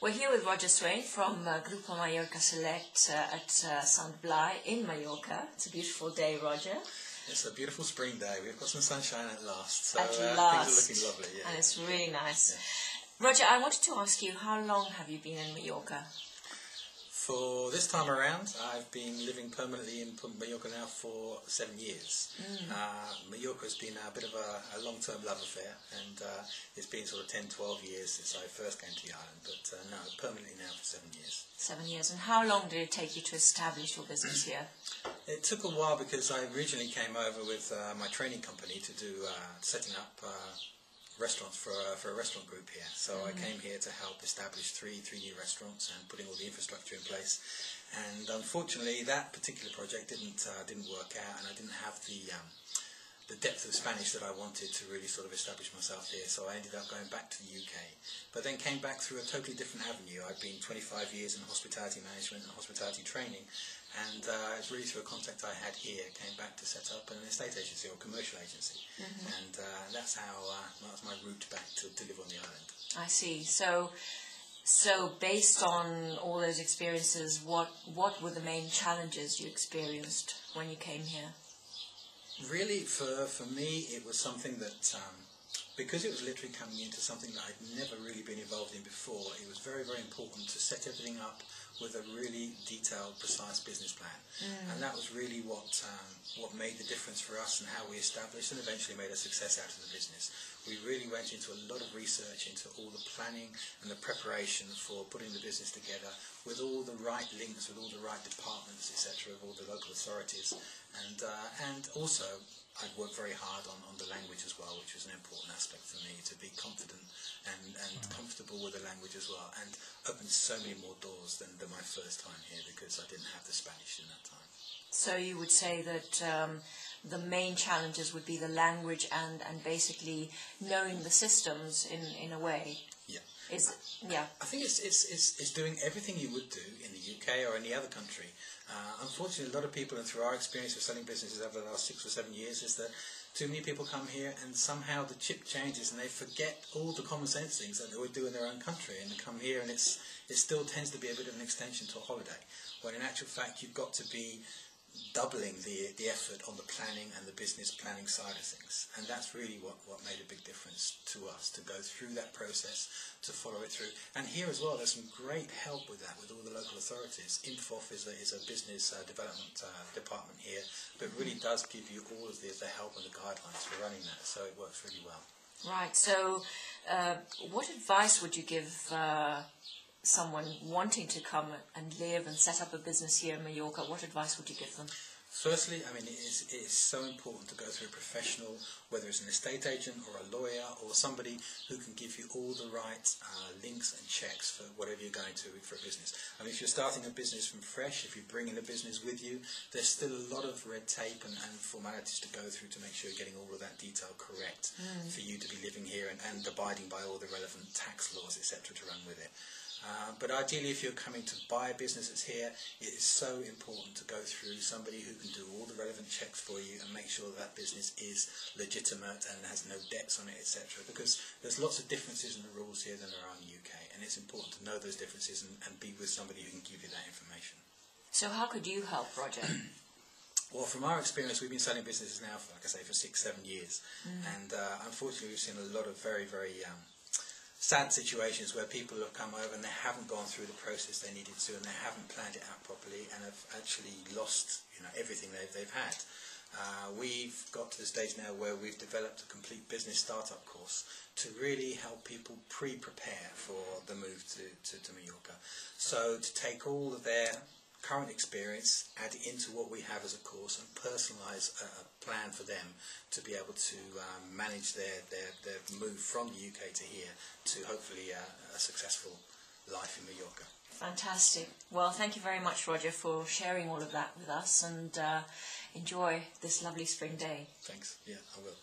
We're here with Roger Swain from Campos Mallorca Select at Sant Blai in Mallorca. It's a beautiful day, Roger. It's a beautiful spring day. We've got some sunshine at last. So at last. Things are looking lovely. Yeah. And it's really nice. Yeah. Roger, I wanted to ask you, how long have you been in Mallorca? For this time around, I've been living permanently in Mallorca now for 7 years. Mallorca has been a bit of a long-term love affair, and it's been sort of 10, 12 years since I first came to the island, but no, permanently now for 7 years. 7 years. And how long did it take you to establish your business here? It took a while because I originally came over with my training company to do setting up restaurants for a restaurant group here. So I came here to help establish three new restaurants and putting all the infrastructure in place. And unfortunately, that particular project didn't work out, and I didn't have the depth of Spanish that I wanted to really sort of establish myself here. So I ended up going back to the UK, but then came back through a totally different avenue. I'd been 25 years in hospitality management and hospitality training, and it's really through a contact I had here, came back to set up an estate agency or commercial agency, and that's how that was my route back to live on the island. I see. So based on all those experiences, what were the main challenges you experienced when you came here? Really, for me, it was something that, because it was literally coming into something that I'd never really been involved in before, it was very, very important to set everything up with a really detailed, precise business plan. And that was really what made the difference for us and how we established and eventually made a success out of the business. We really went into a lot of research into all the planning and the preparation for putting the business together with all the right links, with all the right departments, etc., of all the local authorities. And also, I'd worked very hard on the language as well, which was an important aspect for me, to be confident and comfortable with the language as well, and opened so many more doors than my first time here, because I didn't have the Spanish in that time. So you would say that the main challenges would be the language and basically knowing the systems in a way. Yeah. I think it's doing everything you would do in the UK or any other country. Unfortunately, a lot of people, and through our experience of selling businesses over the last 6 or 7 years, is that too many people come here and somehow the chip changes and they forget all the common sense things that they would do in their own country, and they come here and it still tends to be a bit of an extension to a holiday, when in actual fact you've got to be doubling the effort on the planning and the business planning side of things. And that's really what made a big difference to us, to go through that process, to follow it through. And here as well, there's some great help with that, with all the local authorities. INFOF is a business development department here, but really does give you all of the help and the guidelines for running that, so it works really well. Right, so what advice would you give someone wanting to come and live and set up a business here in Mallorca? What advice would you give them? Firstly, I mean, it is so important to go through a professional, whether it's an estate agent or a lawyer or somebody who can give you all the right links and checks for whatever you're going to for a business. I mean, if you're starting a business from fresh, if you're bringing a business with you, there's still a lot of red tape and formalities to go through to make sure you're getting all of that detail correct for you to be living here and abiding by all the relevant tax laws, etc., to run with it. But ideally, if you're coming to buy a business that's here, it is so important to go through somebody who can do all the relevant checks for you and make sure that business is legitimate and has no debts on it, etc. Because there's lots of differences in the rules here than there are in the UK, and it's important to know those differences and be with somebody who can give you that information. So how could you help, Roger? Well, from our experience, we've been selling businesses now for, like I say, for 6, 7 years, and unfortunately we've seen a lot of very, very sad situations where people have come over and they haven't gone through the process they needed to, and they haven't planned it out properly, and have actually lost, everything they've had. We've got to the stage now where we've developed a complete business startup course to really help people pre-prepare for the move to Mallorca. So to take all of their current experience, add it into what we have as a course, and personalise a plan for them to be able to manage their move from the UK to here to hopefully a successful life in Mallorca. Fantastic. Well, thank you very much, Roger, for sharing all of that with us, and enjoy this lovely spring day. Thanks. Yeah, I will.